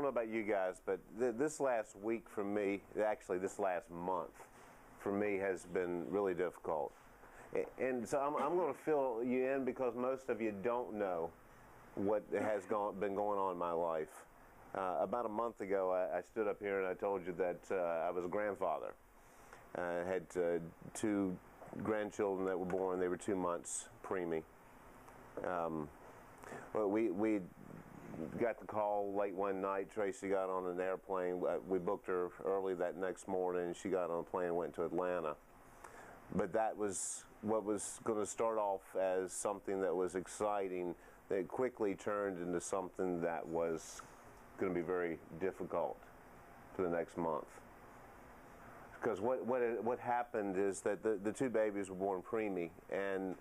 know about you guys, but this last week for me, actually this last month for me, has been really difficult. And so I'm going to fill you in because most of you don't know what has been going on in my life. About a month ago, I stood up here and I told you that I was a grandfather. I had 2 grandchildren that were born. They were 2 months preemie. Well, we got the call late one night. Tracy got on an airplane. We booked her early that next morning, and she got on a plane and went to Atlanta. But that was what was going to start off as something that was exciting, that quickly turned into something that was going to be very difficult for the next month. Because what happened is that the 2 babies were born preemie, and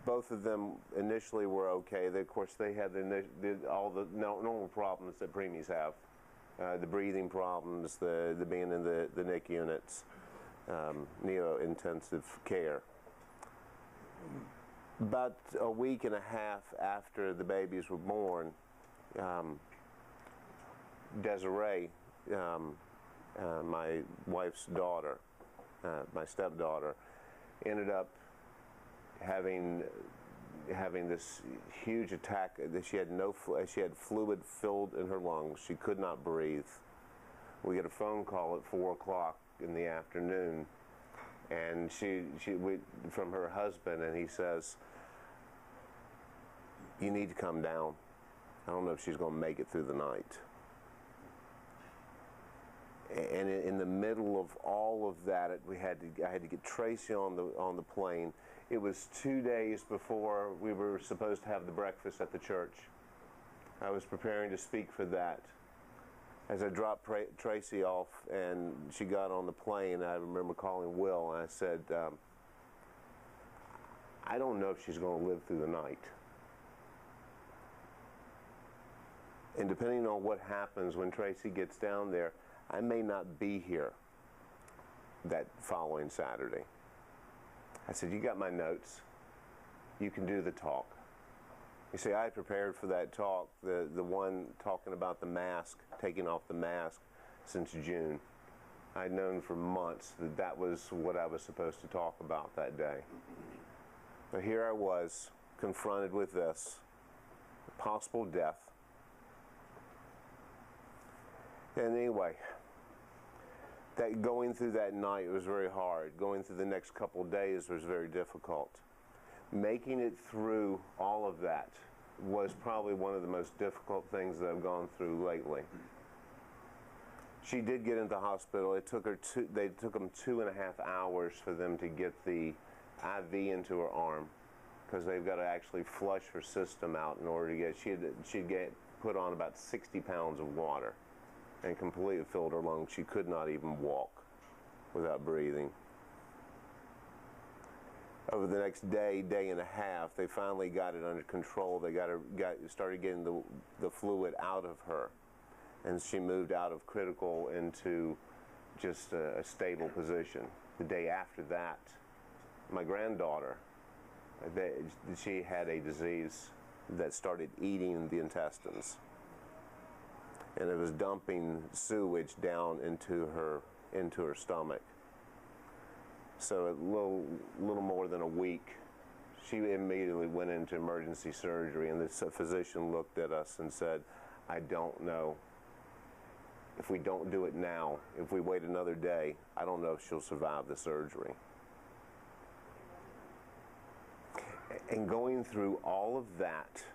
both of them initially were okay. Of course, they had all the normal problems that preemies have, the breathing problems, the being in the NIC units, neo-intensive care. About a week and a half after the babies were born, Desiree, my wife's daughter, my stepdaughter, ended up having this huge attack. That she had fluid filled in her lungs. She could not breathe. We get a phone call at 4 o'clock in the afternoon, and from her husband, and he says, "You need to come down. I don't know if she's going to make it through the night." And in the middle of all of that, I had to get Tracy on the plane. It was 2 days before we were supposed to have the breakfast at the church. I was preparing to speak for that. As I dropped Tracy off and she got on the plane, I remember calling Will, and I said, "I don't know if she's going to live through the night." And depending on what happens when Tracy gets down there, I may not be here that following Saturday. I said, "You got my notes. You can do the talk." You see, I had prepared for that talk, the one talking about the mask, taking off the mask, since June. I'd known for months that was what I was supposed to talk about that day. But here I was, confronted with this possible death. And anyway, that going through that night was very hard. Going through the next couple of days was very difficult. Making it through all of that was probably one of the most difficult things that I've gone through lately. She did get into the hospital. They took them 2.5 hours for them to get the IV into her arm, because they've got to actually flush her system out in order to get. She'd get put on about 60 pounds of water and completely filled her lungs. She could not even walk without breathing. Over the next day and a half, they finally got it under control. They started getting the fluid out of her, and she moved out of critical into just a stable position. The day after that, my granddaughter, she had a disease that started eating the intestines, and it was dumping sewage down into her stomach. So a little more than a week, she immediately went into emergency surgery, and the physician looked at us and said, "I don't know. If we don't do it now, if we wait another day, I don't know if she'll survive the surgery." And going through all of that,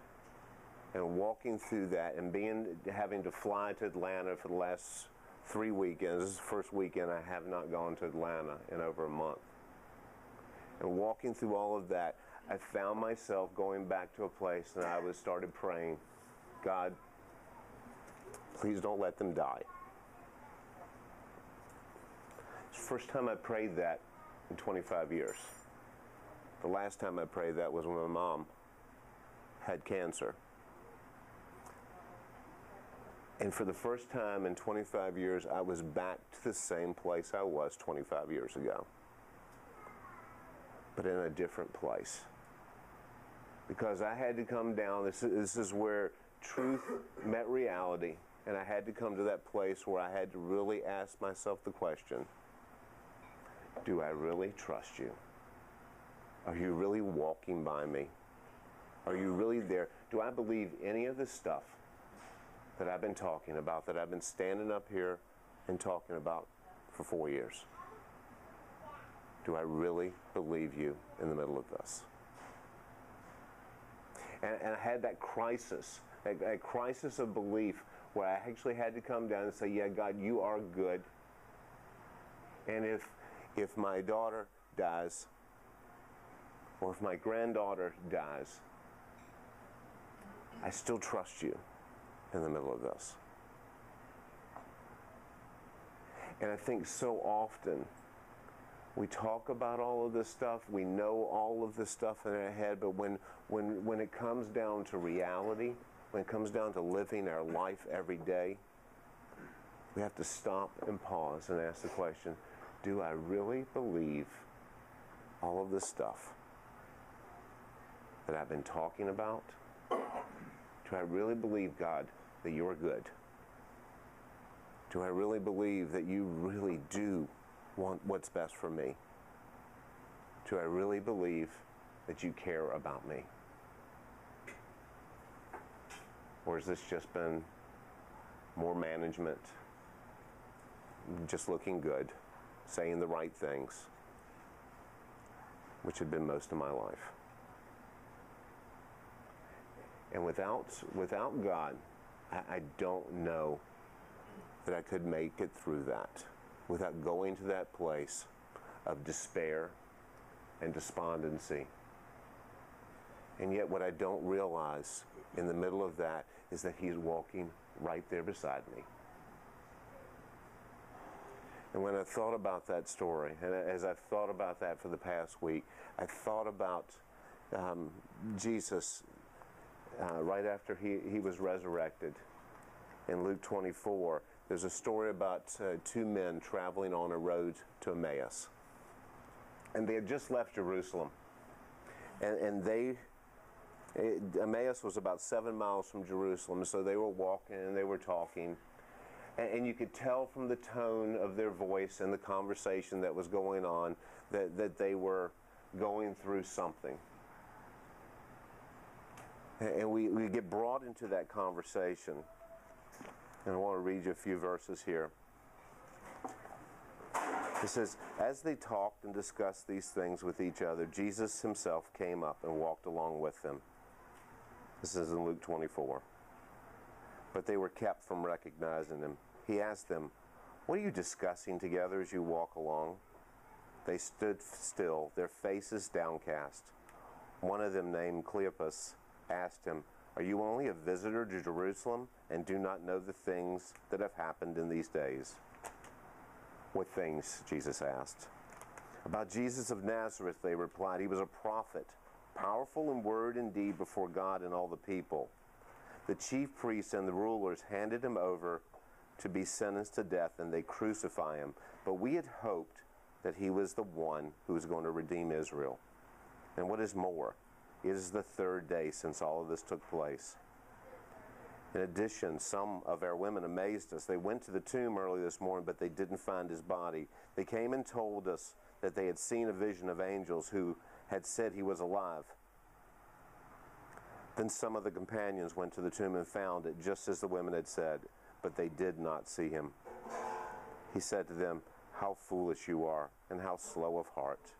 and walking through that, and having to fly to Atlanta for the last 3 weekends. This is the first weekend I have not gone to Atlanta in over a month. And walking through all of that, I found myself going back to a place, and I started praying, "God, please don't let them die." It's the first time I prayed that in 25 years. The last time I prayed that was when my mom had cancer. And for the first time in 25 years, I was back to the same place I was 25 years ago, but in a different place. Because I had to come down. This is where truth met reality, And I had to come to that place where I had to really ask myself the question, do I really trust you? Are you really walking by me? Are you really there? Do I believe any of the stuff that I've been talking about, that I've been standing up here and talking about for 4 years? Do I really believe you in the middle of this? And I had that crisis, a crisis of belief, where I actually had to come down and say, yeah, God, you are good. And if my daughter dies, or if my granddaughter dies, I still trust you in the middle of this. And I think so often we talk about all of this stuff, we know all of this stuff in our head, but when it comes down to reality, when it comes down to living our life every day, we have to stop and pause and ask the question, do I really believe all of this stuff that I've been talking about? Do I really believe, God, that you're good? Do I really believe that you really do want what's best for me? Do I really believe that you care about me? Or has this just been more management, just looking good, saying the right things, which had been most of my life? And without God, I don't know that I could make it through that without going to that place of despair and despondency. And yet what I don't realize in the middle of that is that he's walking right there beside me. And when I thought about that story, and as I've thought about that for the past week, I thought about Jesus right after he was resurrected. In Luke 24, there's a story about two men traveling on a road to Emmaus. And they had just left Jerusalem. And Emmaus was about 7 miles from Jerusalem, so they were walking and they were talking. And you could tell from the tone of their voice and the conversation that was going on that they were going through something. And we get brought into that conversation. And I want to read you a few verses here. It says, as they talked and discussed these things with each other, Jesus himself came up and walked along with them. This is in Luke 24. But they were kept from recognizing him. He asked them, what are you discussing together as you walk along? They stood still, their faces downcast. One of them, named Cleopas, asked him, are you only a visitor to Jerusalem and do not know the things that have happened in these days? What things? Jesus asked. About Jesus of Nazareth, they replied. He was a prophet, powerful in word and deed before God and all the people. The chief priests and the rulers handed him over to be sentenced to death, and they crucify him. But we had hoped that he was the one who was going to redeem Israel. And what is more, it is the third day since all of this took place. In addition, some of our women amazed us. They went to the tomb early this morning, but they didn't find his body. They came and told us that they had seen a vision of angels who had said he was alive. Then some of the companions went to the tomb and found it just as the women had said, but they did not see him. He said to them, how foolish you are, and how slow of heart.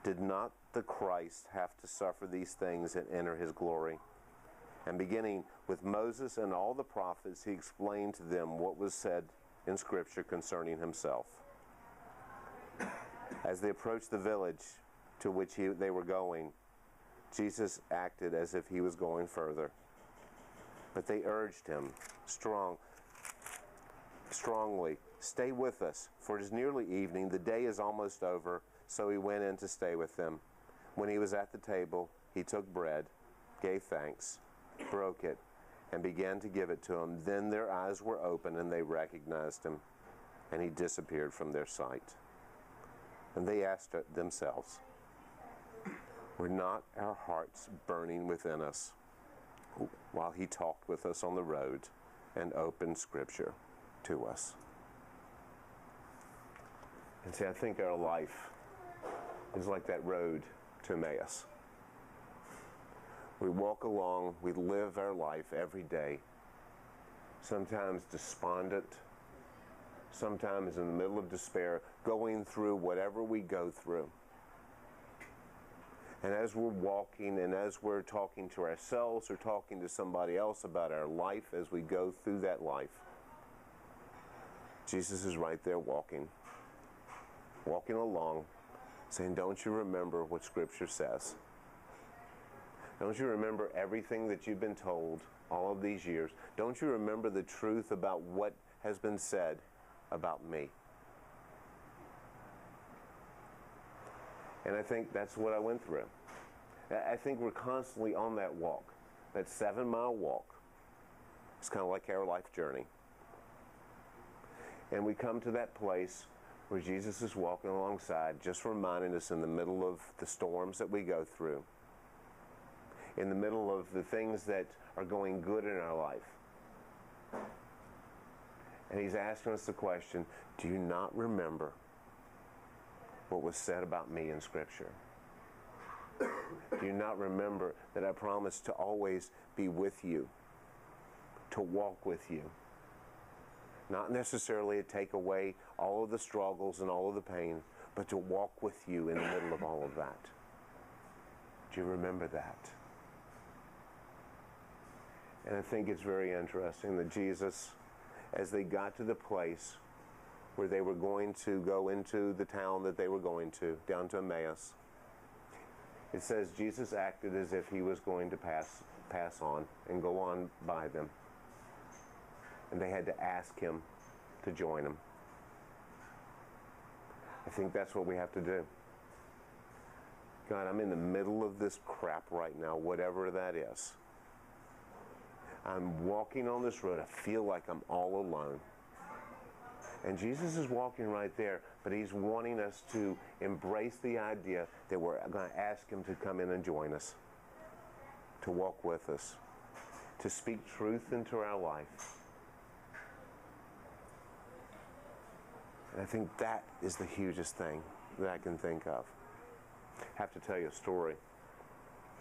Did not the Christ have to suffer these things and enter his glory? And beginning with Moses and all the prophets, he explained to them what was said in Scripture concerning himself. As they approached the village to which they were going, Jesus acted as if he was going further. But they urged him strongly, stay with us, for it is nearly evening, the day is almost over. So he went in to stay with them. When he was at the table, he took bread, gave thanks, broke it, and began to give it to them. Then their eyes were open and they recognized him, and he disappeared from their sight. And they asked themselves, were not our hearts burning within us while he talked with us on the road and open Scripture to us. And see, I think our life is like that road to Emmaus. We walk along, we live our life every day, sometimes despondent, sometimes in the middle of despair, going through whatever we go through. And as we're walking and as we're talking to ourselves or talking to somebody else about our life as we go through that life, Jesus is right there walking along, saying, don't you remember what Scripture says? Don't you remember everything that you've been told all of these years? Don't you remember the truth about what has been said about me? And I think that's what I went through. I think we're constantly on that walk, that 7-mile walk. It's kind of like our life journey. And we come to that place where Jesus is walking alongside, just reminding us in the middle of the storms that we go through, in the middle of the things that are going good in our life. And he's asking us the question, do you not remember what was said about me in Scripture? Do you not remember that I promised to always be with you, to walk with you? Not necessarily to take away all of the struggles and all of the pain, but to walk with you in the middle of all of that. Do you remember that? And I think it's very interesting that Jesus, as they got to the place where they were going to go into the town that they were going to, down to Emmaus, it says Jesus acted as if he was going to pass on and go on by them. And they had to ask him to join them. I think that's what we have to do. God, I'm in the middle of this crap right now, whatever that is. I'm walking on this road. I feel like I'm all alone. And Jesus is walking right there, but he's wanting us to embrace the idea that we're going to ask him to come in and join us, to walk with us, to speak truth into our life. And I think that is the hugest thing that I can think of. I have to tell you a story.